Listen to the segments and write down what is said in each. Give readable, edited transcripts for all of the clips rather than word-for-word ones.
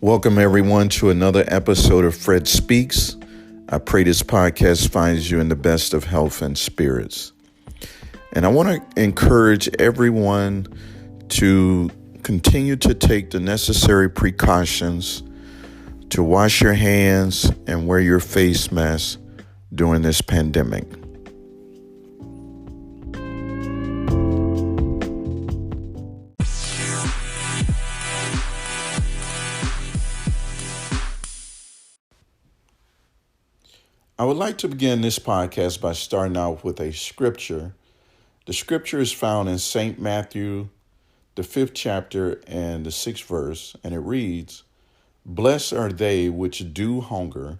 Welcome, everyone, to another episode of Fred Speaks. I pray this podcast finds you in the best of health and spirits. And I want to encourage everyone to continue to take the necessary precautions to wash your hands and wear your face mask during this pandemic. I would like to begin this podcast by starting out with a scripture. The scripture is found in St. Matthew, the 5th chapter and the 6th verse, and it reads, "Blessed are they which do hunger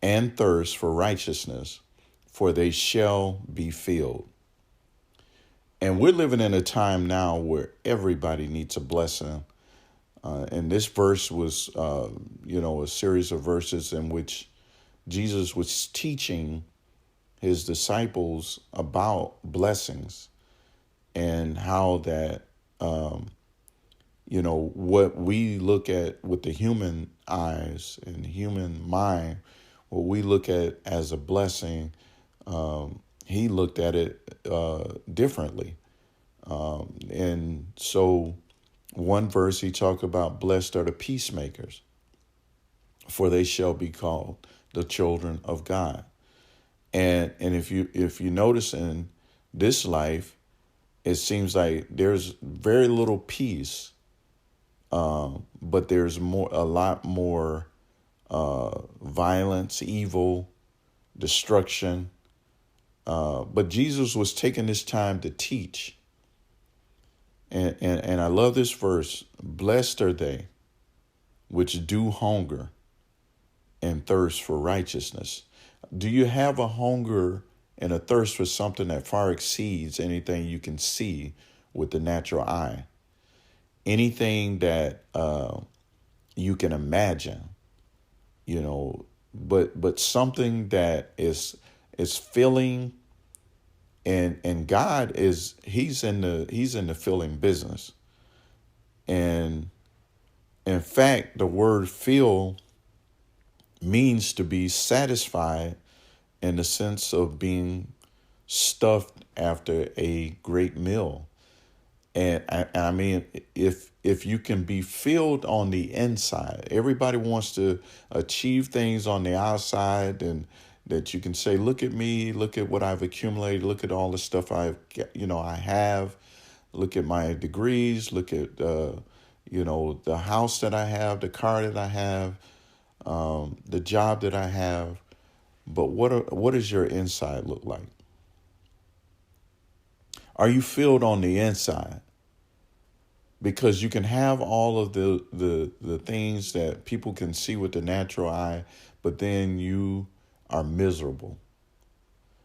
and thirst for righteousness, for they shall be filled." And we're living in a time now where everybody needs a blessing. And this verse was, a series of verses in which Jesus was teaching his disciples about blessings and how that, what we look at with the human eyes and human mind, what we look at as a blessing, he looked at it differently. And so one verse he talked about, blessed are the peacemakers, for they shall be called the children of God. And if you notice in this life, it seems like there's very little peace, but there's a lot more violence, evil, destruction. But Jesus was taking this time to teach. And I love this verse. Blessed are they which do hunger and thirst for righteousness. Do you have a hunger and a thirst for something that far exceeds anything you can see with the natural eye? Anything that you can imagine, but something that is filling, and God he's in the filling business. And in fact, the word fill means to be satisfied in the sense of being stuffed after a great meal. And I mean, if you can be filled on the inside, everybody wants to achieve things on the outside, and that you can say, look at me, look at what I've accumulated, look at all the stuff I have, look at my degrees, look at, the house that I have, the car that I have, the job that I have. But what does your inside look like? Are you filled on the inside? Because you can have all of the things that people can see with the natural eye, but then you are miserable.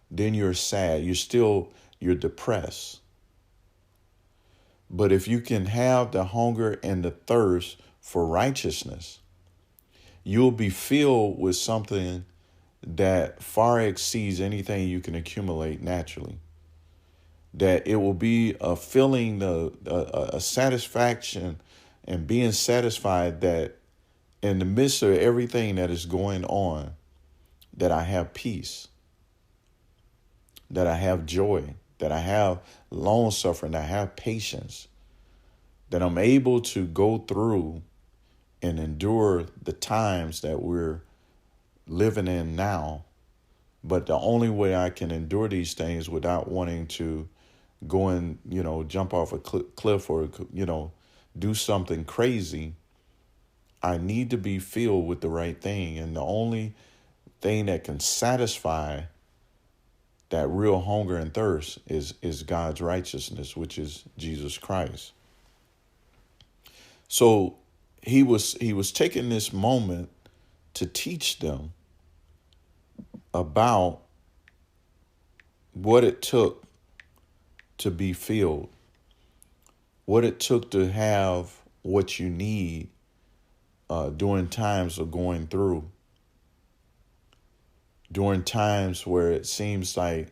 Then you're sad. You're depressed. But if you can have the hunger and the thirst for righteousness, you'll be filled with something that far exceeds anything you can accumulate naturally. That it will be a feeling, a satisfaction, and being satisfied that in the midst of everything that is going on, that I have peace, that I have joy, that I have long suffering, that I have patience, that I'm able to go through and endure the times that we're living in now. But the only way I can endure these things without wanting to go and, jump off a cliff or, do something crazy, I need to be filled with the right thing. And the only thing that can satisfy that real hunger and thirst is God's righteousness, which is Jesus Christ. So he was taking this moment to teach them about what it took to be filled, what it took to have what you need during times of going through, during times where it seems like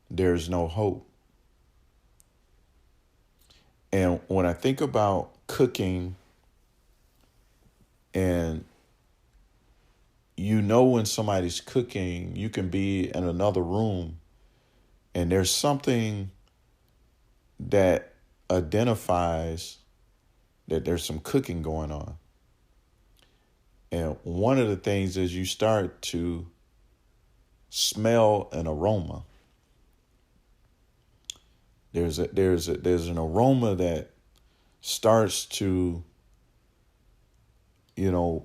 there's no hope. And when I think about cooking And you know when somebody's cooking, you can be in another room and there's something that identifies that there's some cooking going on. And one of the things is you start to smell an aroma. There's an aroma that starts to,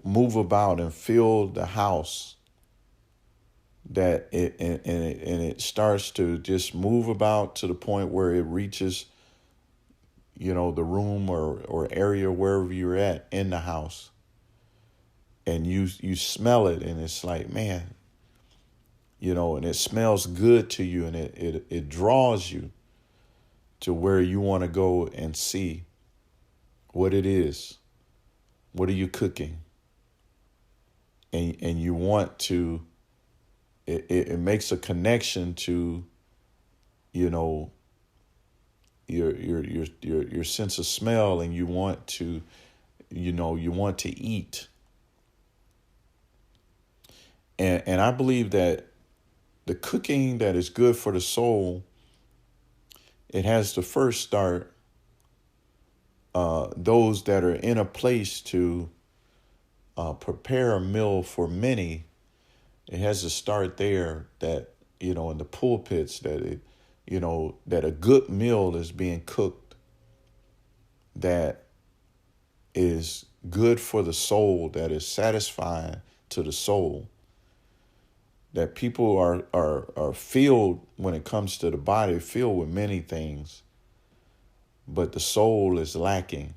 move about and fill the house. That it starts to just move about to the point where it reaches, the room or area wherever you're at in the house. And you smell it, and it's like, man, and it smells good to you, and it draws you to where you want to go and see what it is. What are you cooking? And you want to, it makes a connection to, your sense of smell, and you want to, you want to eat. And I believe that the cooking that is good for the soul, it has to first start those that are in a place to prepare a meal for many. It has to start there, that, in the pulpits, that that a good meal is being cooked that is good for the soul, that is satisfying to the soul. That people are filled, when it comes to the body, filled with many things, but the soul is lacking,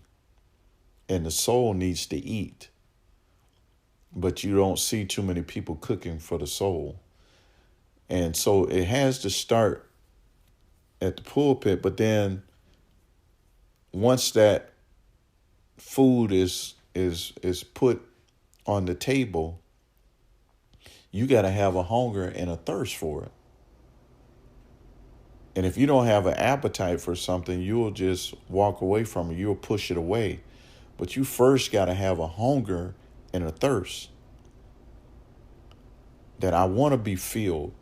and the soul needs to eat. But you don't see too many people cooking for the soul. And so it has to start at the pulpit, but then once that food is put on the table, you got to have a hunger and a thirst for it. And if you don't have an appetite for something, you'll just walk away from it. You'll push it away. But you first got to have a hunger and a thirst. That I want to be filled.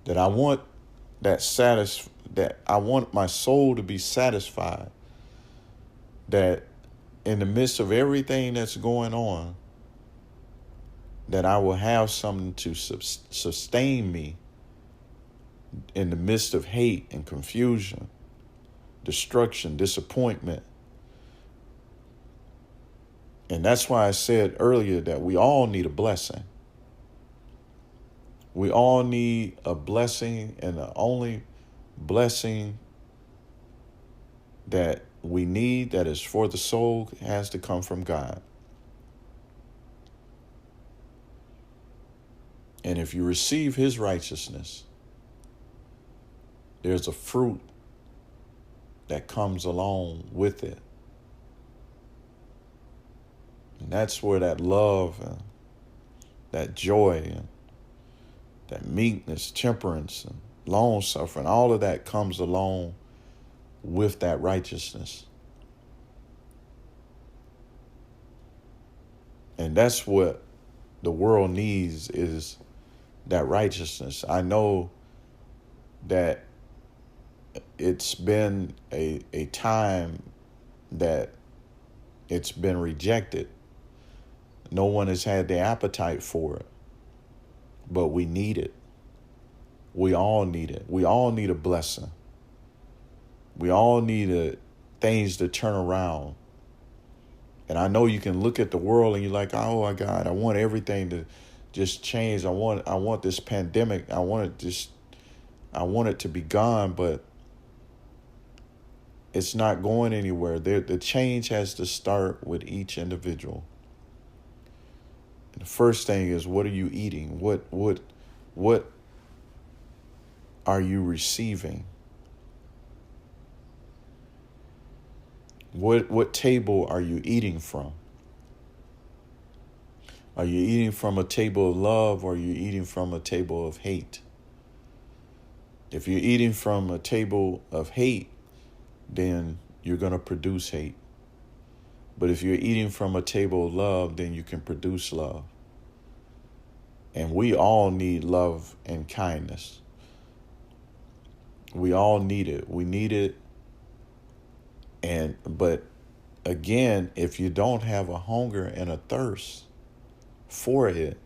That I want that I want my soul to be satisfied. That in the midst of everything that's going on, that I will have something to sustain me in the midst of hate and confusion, destruction, disappointment. And that's why I said earlier that we all need a blessing. We all need a blessing, and the only blessing that we need that is for the soul has to come from God. And if you receive his righteousness, there's a fruit that comes along with it. And that's where that love and that joy and that meekness, temperance, and long suffering, all of that comes along with that righteousness. And that's what the world needs, is that righteousness. I know that it's been a time that it's been rejected. No one has had the appetite for it, but we need it. We all need it. We all need a blessing. We all need things to turn around. And I know you can look at the world and you're like, oh my God, I want everything to just change. I want this pandemic. I want it to be gone, but it's not going anywhere. The change has to start with each individual. And the first thing is, what are you eating? What are you receiving? What table are you eating from? Are you eating from a table of love, or are you eating from a table of hate? If you're eating from a table of hate, then you're going to produce hate. But if you're eating from a table of love, then you can produce love. And we all need love and kindness. We all need it. We need it. But again, if you don't have a hunger and a thirst for it,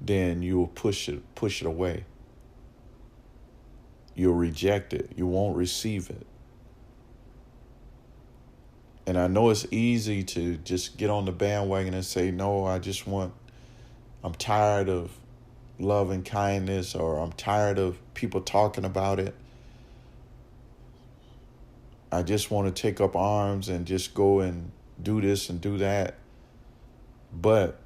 then you will push it away. You'll reject it. You won't receive it. And I know it's easy to just get on the bandwagon and say, no, I'm tired of love and kindness, or I'm tired of people talking about it. I just want to take up arms and just go and do this and do that. But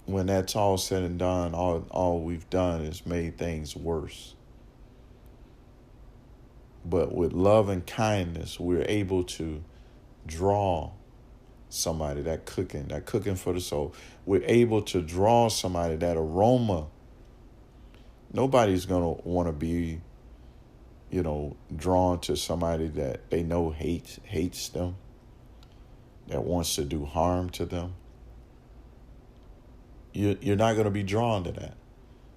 when that's all said and done, all we've done is made things worse. But with love and kindness, we're able to draw somebody, that cooking for the soul. We're able to draw somebody, that aroma. Nobody's going to want to be, drawn to somebody that they know hates them, that wants to do harm to them. You're not going to be drawn to that.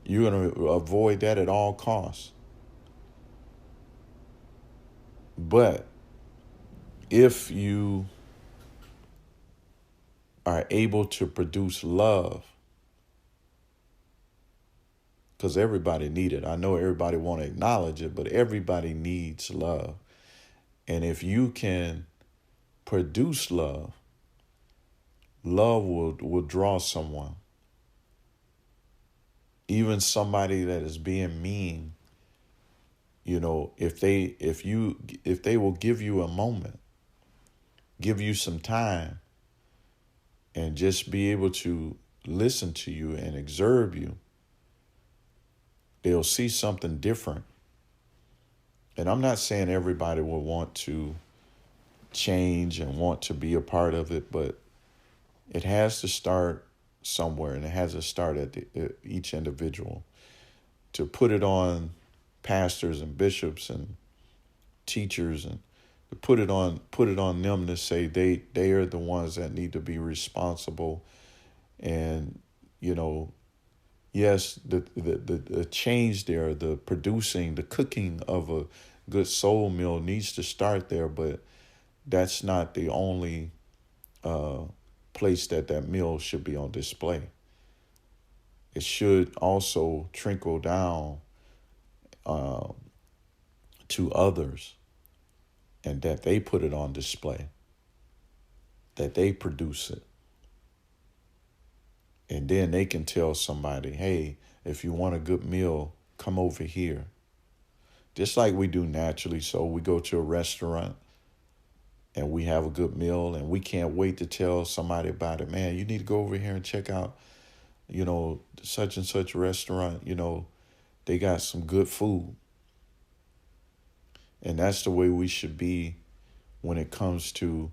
You're going to avoid that at all costs. But if you are able to produce love, because everybody needs it. I know everybody want to acknowledge it, but everybody needs love. And if you can produce love, love will draw someone. Even somebody that is being mean, if they will give you a moment, give you some time, and just be able to listen to you and observe you, they'll see something different. And I'm not saying everybody will want to change and want to be a part of it, but it has to start somewhere, and it has to start at each individual. To put it on pastors and bishops and teachers, and to put it on them to say they are the ones that need to be responsible. And yes, the change there, the producing, the cooking of a good soul meal needs to start there, but that's not the only place that meal should be on display. It should also trickle down to others, and that they put it on display, that they produce it. And then they can tell somebody, hey, if you want a good meal, come over here. Just like we do naturally. So we go to a restaurant and we have a good meal, and we can't wait to tell somebody about it. Man, you need to go over here and check out, such and such restaurant. They got some good food. And that's the way we should be when it comes to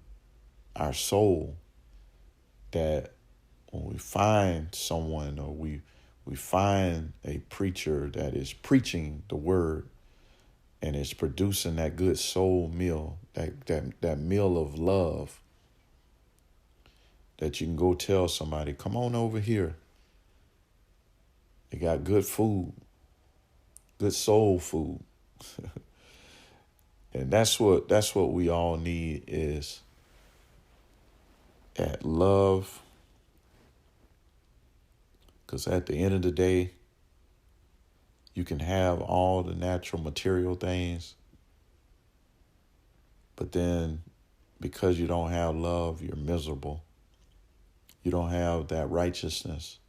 our soul. That when we find someone, or we find a preacher that is preaching the word and is producing that good soul meal, that meal of love, that you can go tell somebody, come on over here. They got good food, good soul food. And that's what we all need, is that love. Because at the end of the day, you can have all the natural material things, but then because you don't have love, you're miserable. You don't have that righteousness,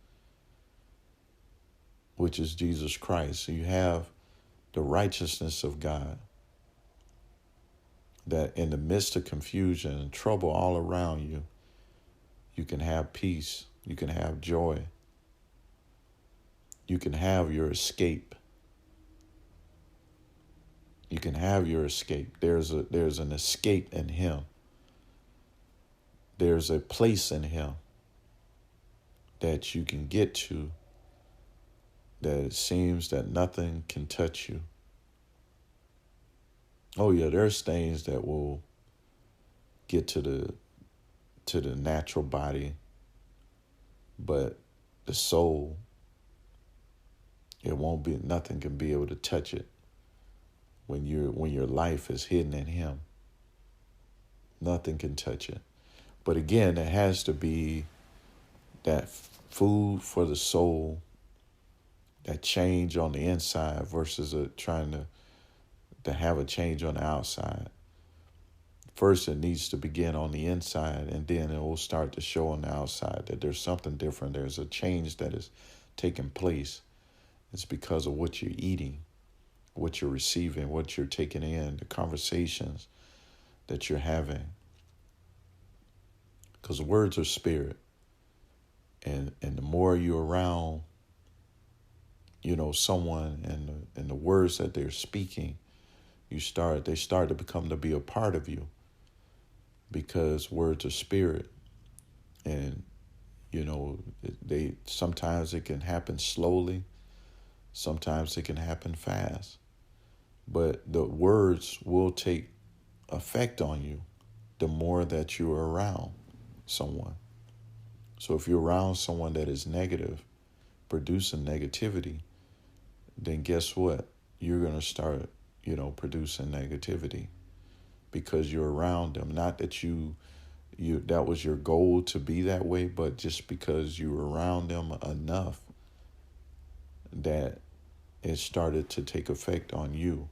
which is Jesus Christ. So you have the righteousness of God, that in the midst of confusion and trouble all around you, you can have peace, you can have joy, you can have your escape. You can have your escape. There's an escape in him. There's a place in him that you can get to, that it seems that nothing can touch you. Oh yeah, there's things that will get to the natural body, but the soul, it won't be, nothing can be able to touch it when your life is hidden in him. Nothing can touch it. But again, it has to be that food for the soul, that change on the inside versus trying to have a change on the outside. First, it needs to begin on the inside, and then it will start to show on the outside that there's something different. There's a change that is taking place. It's because of what you're eating, what you're receiving, what you're taking in, the conversations that you're having. Because words are spirit. And the more you're around, someone and the words that they're speaking, they start to become to be a part of you, because words are spirit. And they sometimes it can happen slowly, sometimes it can happen fast, but the words will take effect on you the more that you're around someone. So if you're around someone that is negative, producing negativity, then guess what? You're going to start, producing negativity because you're around them. Not that you that was your goal to be that way, but just because you were around them enough that it started to take effect on you.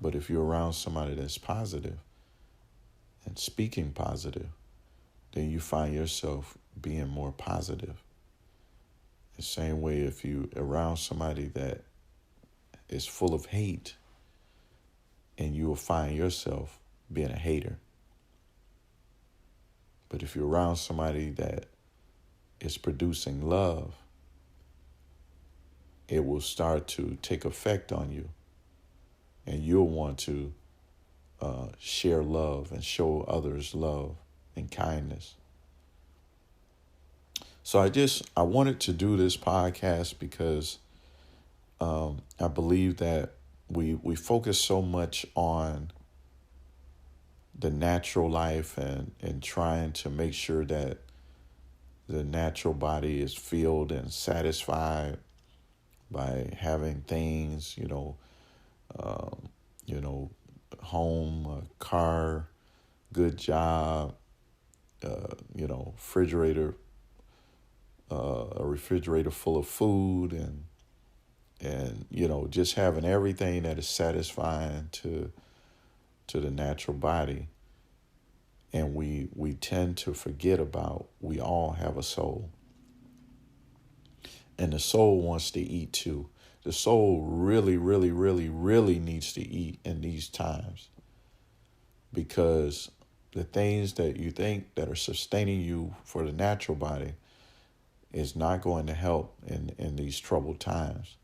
But if you're around somebody that's positive and speaking positive, then you find yourself being more positive. The same way if you around somebody that is full of hate, and you will find yourself being a hater. But if you're around somebody that is producing love, it will start to take effect on you, and you'll want to share love and show others love and kindness. So I wanted to do this podcast because I believe that we focus so much on the natural life and trying to make sure that the natural body is filled and satisfied by having things, home, a car, good job, refrigerator, a refrigerator full of food, and just having everything that is satisfying to the natural body. And we tend to forget about, we all have a soul. And the soul wants to eat too. The soul really, really, really, really needs to eat in these times, because the things that you think that are sustaining you for the natural body is not going to help in these troubled times.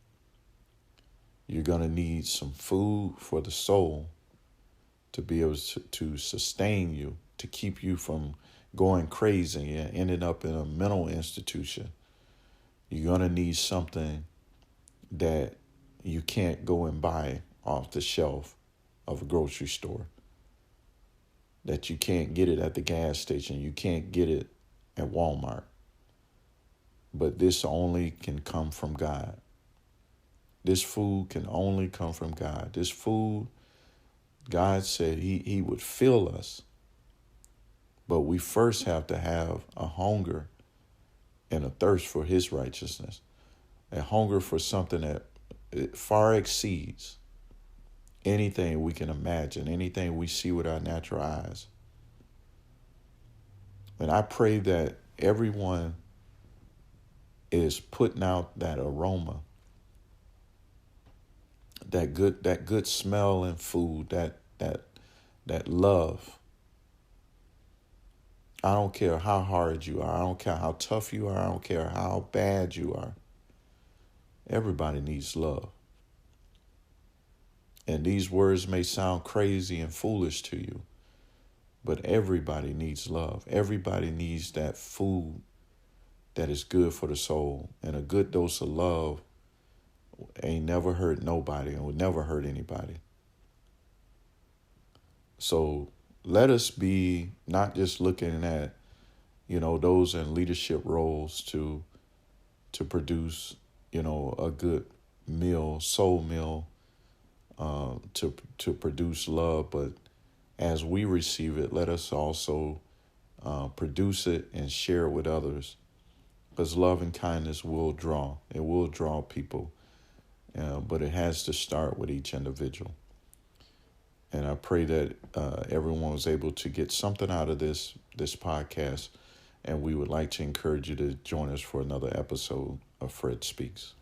You're going to need some food for the soul to be able to sustain you, to keep you from going crazy and ending up in a mental institution. You're going to need something that you can't go and buy off the shelf of a grocery store, that you can't get it at the gas station, you can't get it at Walmart. But this only can come from God. This food can only come from God. This food, God said he would fill us. But we first have to have a hunger and a thirst for his righteousness. A hunger for something that far exceeds anything we can imagine, anything we see with our natural eyes. And I pray that everyone is putting out that aroma, that good smell in food, that love. I don't care how hard you are. I don't care how tough you are. I don't care how bad you are. Everybody needs love. And these words may sound crazy and foolish to you, but everybody needs love. Everybody needs that food that is good for the soul. And a good dose of love ain't never hurt nobody and will never hurt anybody. So let us be not just looking at, those in leadership roles to produce, a good meal, soul meal, to produce love, but as we receive it, let us also produce it and share it with others, because love and kindness will draw. It will draw people, but it has to start with each individual. And I pray that everyone was able to get something out of this podcast. And we would like to encourage you to join us for another episode of Fred Speaks.